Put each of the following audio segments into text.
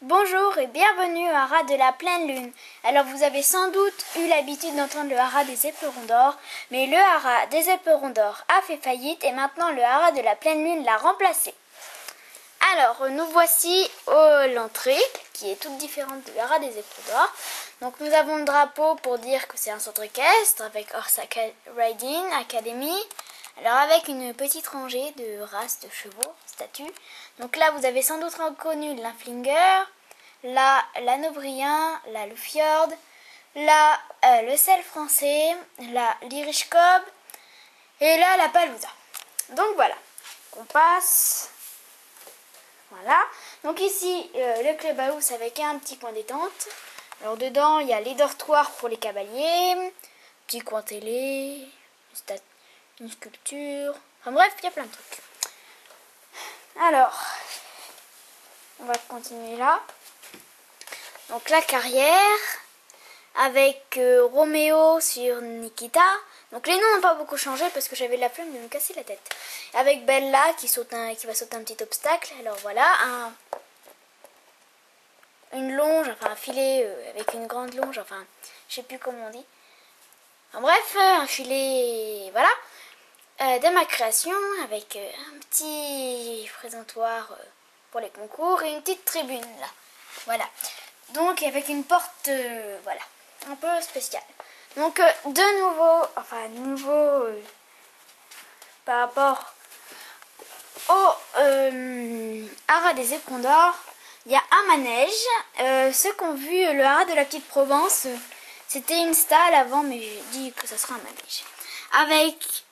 Bonjour et bienvenue au haras de la pleine lune. Alors vous avez sans doute eu l'habitude d'entendre le haras des éperons d'or, mais le haras des éperons d'or a fait faillite et maintenant le haras de la pleine lune l'a remplacé. Alors nous voici à l'entrée qui est toute différente du haras des éperons d'or. Donc nous avons le drapeau pour dire que c'est un centre équestre avec Horse Riding Academy. Alors avec une petite rangée de races de chevaux, statues. Donc là vous avez sans doute reconnu l'Inflinger, là l'Anobrien, là le Fjord, là le Sel français, là l'Irish Cob et là la Palouza. Donc voilà, on passe. Voilà, donc ici le clubhouse avec un petit coin détente. Alors dedans il y a les dortoirs pour les cavaliers, petit coin télé, une sculpture, enfin bref, il y a plein de trucs. Alors, on va continuer là. Donc la carrière, avec Roméo sur Nikita. Donc les noms n'ont pas beaucoup changé parce que j'avais la flemme de me casser la tête. Avec Bella qui va sauter un petit obstacle. Alors voilà, une longe, enfin un filet avec une grande longe, enfin je sais plus comment on dit. Enfin bref, un filet, voilà. De ma création avec un petit présentoir pour les concours et une petite tribune là. Voilà. Donc avec une porte, voilà, un peu spéciale. Donc de nouveau, par rapport au haras des éperons d'or, il y a un manège. Ceux qui ont vu le haras de la petite Provence, c'était une stalle avant, mais j'ai dit que ça sera un manège. Avec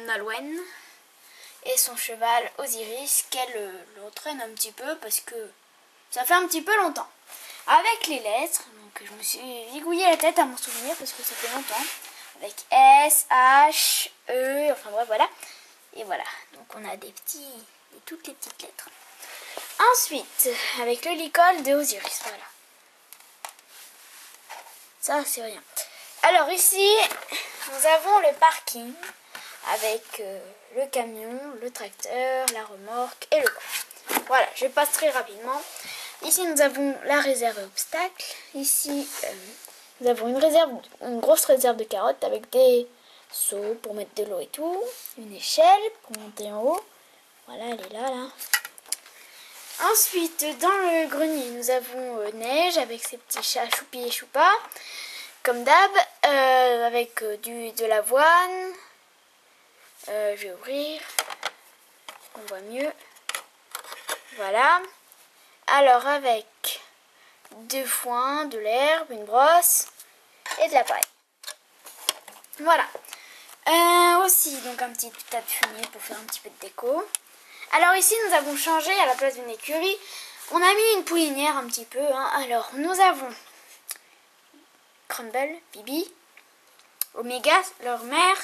Nolwenn et son cheval Osiris qu'elle l'entraîne un petit peu parce que ça fait un petit peu longtemps. Avec les lettres, donc je me suis zigouillé la tête à m'en souvenir parce que ça fait longtemps. Avec S, H, E, enfin bref voilà. Et voilà, donc on a toutes les petites lettres. Ensuite, avec le licol de Osiris, voilà. Ça c'est rien. Alors ici, nous avons le parking avec le camion, le tracteur, la remorque et le coup. Voilà, je passe très rapidement. Ici, nous avons la réserve obstacle. Ici, nous avons une grosse réserve de carottes avec des seaux pour mettre de l'eau et tout. Une échelle pour monter en haut. Voilà, elle est là, là. Ensuite, dans le grenier, nous avons Neige avec ses petits chats Choupi et Choupa. Comme d'hab, avec de l'avoine. Je vais ouvrir. On voit mieux. Voilà. Alors avec du foin, de l'herbe, une brosse et de la paille. Voilà. Aussi donc un petit tas de fumier pour faire un petit peu de déco. Alors ici nous avons changé à la place d'une écurie. On a mis une poulinière un petit peu. Alors nous avons Crumble, Bibi, Omega, leur mère,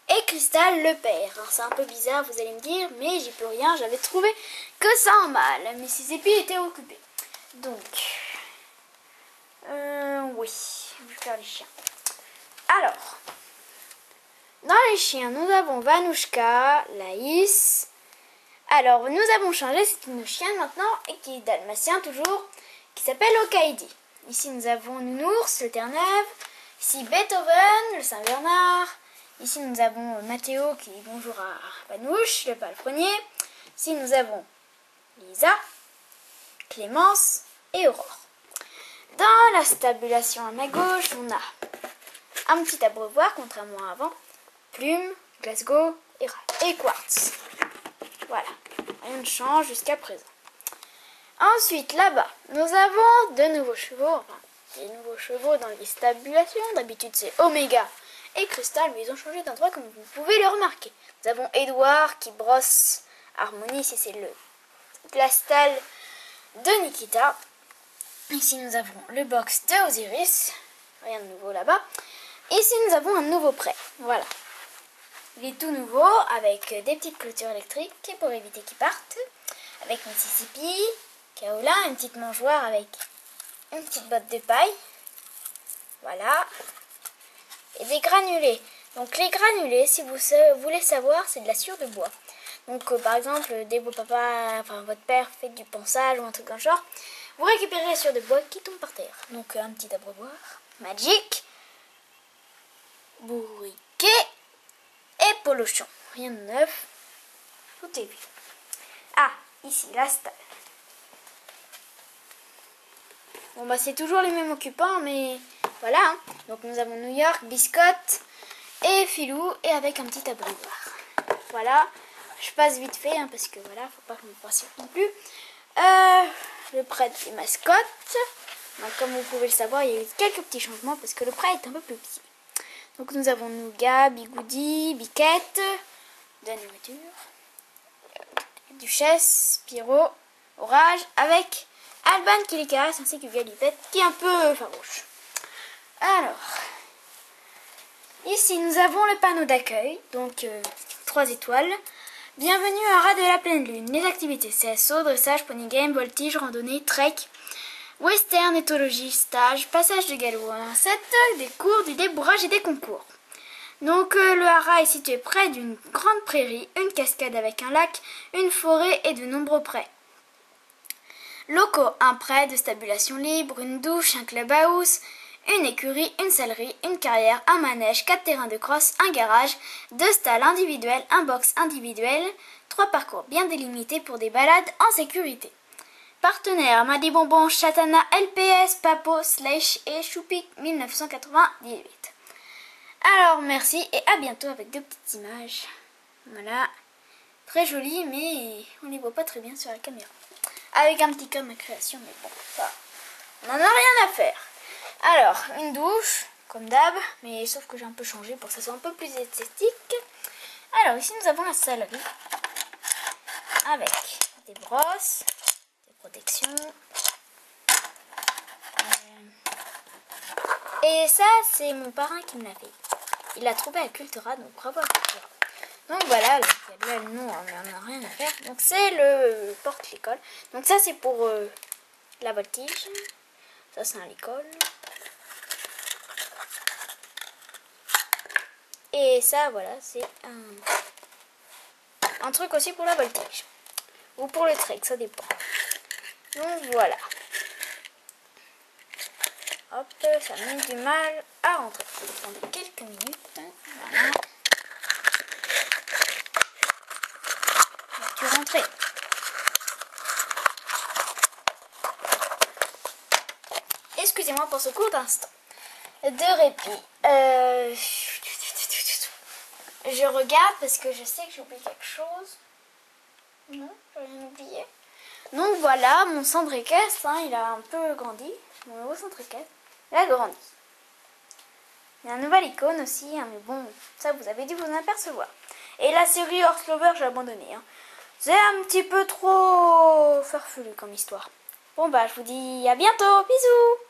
et Cristal, le père. C'est un peu bizarre, vous allez me dire, mais j'y peux rien. J'avais trouvé que ça en mal, mais ses épis étaient occupés. Donc, oui, je vais faire les chiens. Alors, dans les chiens, nous avons Vanouchka, Laïs. Alors, nous avons changé, c'est une chienne maintenant, et qui est dalmatien toujours, qui s'appelle Okaidi. Ici, nous avons Nounours, le Terre-Neuve. Ici, Beethoven, le Saint-Bernard. Ici, nous avons Mathéo qui dit bonjour à Vanouche, le palefrenier. Ici, nous avons Lisa, Clémence et Aurore. Dans la stabulation à ma gauche, on a un petit abreuvoir, contrairement à avant. Plume, Glasgow et Quartz. Voilà, rien ne change jusqu'à présent. Ensuite, là-bas, nous avons de nouveaux chevaux. Enfin, des nouveaux chevaux dans les stabulations. D'habitude, c'est Omega et Cristal, mais ils ont changé d'endroit comme vous pouvez le remarquer. Nous avons Edouard qui brosse Harmonie, ici c'est la stalle de Nikita. Ici nous avons le box de Osiris, rien de nouveau là-bas. Ici nous avons un nouveau prêt, voilà. Il est tout nouveau avec des petites clôtures électriques pour éviter qu'ils partent. Avec Mississippi, Kaola, une petite mangeoire avec une petite botte de paille. Voilà. Et des granulés. Donc les granulés, si vous voulez savoir, c'est de la sciure de bois. Donc par exemple, dès vos papas, enfin votre père fait du ponçage ou un truc dans le genre, vous récupérez sur des bois qui tombent par terre. Donc un petit abreuvoir, magique, bourriquet et polochon. Rien de neuf, tout est vu. Ah, ici, la stalle. Bon bah c'est toujours les mêmes occupants, mais voilà. Hein. Donc nous avons New York, Biscotte et Filou, et avec un petit abreuvoir. Voilà, je passe vite fait, hein, parce que voilà, faut pas que je me patiente non plus. Le prêt des mascottes. Donc, comme vous pouvez le savoir, il y a eu quelques petits changements parce que le prêt est un peu plus petit. Donc nous avons Nougat, Bigoudi, Biquette, de la nourriture, Duchesse, Pierrot, Orage, avec Alban qui les caresse, ainsi que Galipette qui est un peu farouche. Alors, ici nous avons le panneau d'accueil, donc 3 étoiles. Bienvenue à Rat de la Pleine Lune. Les activités, c'est saut, dressage, pony game, voltige, randonnée, trek, western, éthologie, stage, passage de galop, insectes, des cours, du débourrage et des concours. Donc le haras est situé près d'une grande prairie, une cascade avec un lac, une forêt et de nombreux prés. Locaux, un pré de stabulation libre, une douche, un clubhouse, une écurie, une sellerie, une carrière, un manège, 4 terrains de crosse, un garage, 2 stalles individuelles, un box individuel, 3 parcours bien délimités pour des balades en sécurité. Partenaires, Madi Bonbon, Chatana, LPS, Papo, Slash et Choupic 1998. Alors merci et à bientôt avec 2 petites images. Voilà, très jolies mais on les voit pas très bien sur la caméra. Avec un petit cœur de ma création, mais bon, ça, on n'en a rien à faire. Alors, une douche, comme d'hab, mais sauf que j'ai un peu changé pour que ça soit un peu plus esthétique. Alors, ici nous avons la sellerie, avec des brosses, des protections. Et ça, c'est mon parrain qui me l'a fait. Il l'a trouvé à Cultura, donc bravo à Cultura. Donc voilà, il y a bien le nom, mais on n'a rien à faire. Donc c'est le porte-l'école. Donc ça c'est pour la voltige. Ça c'est un l'école. Et ça voilà, c'est un truc aussi pour la voltige. Ou pour le trek, ça dépend. Donc voilà. Hop, ça met du mal à rentrer. Ça va prendre quelques minutes. Voilà. Tu rentrais. Excusez-moi pour ce court instant de répit. Je regarde parce que je sais que j'ai oublié quelque chose. Non, j'ai rien oublié. Donc voilà, mon centre équestre, hein, il a un peu grandi. Mon nouveau centre équestre, il a grandi. Il y a un nouvel icône aussi, hein, mais bon, ça vous avez dû vous en apercevoir. Et la série Horse Lover, j'ai abandonné. Hein. C'est un petit peu trop farfelu comme histoire. Bon bah je vous dis à bientôt, bisous.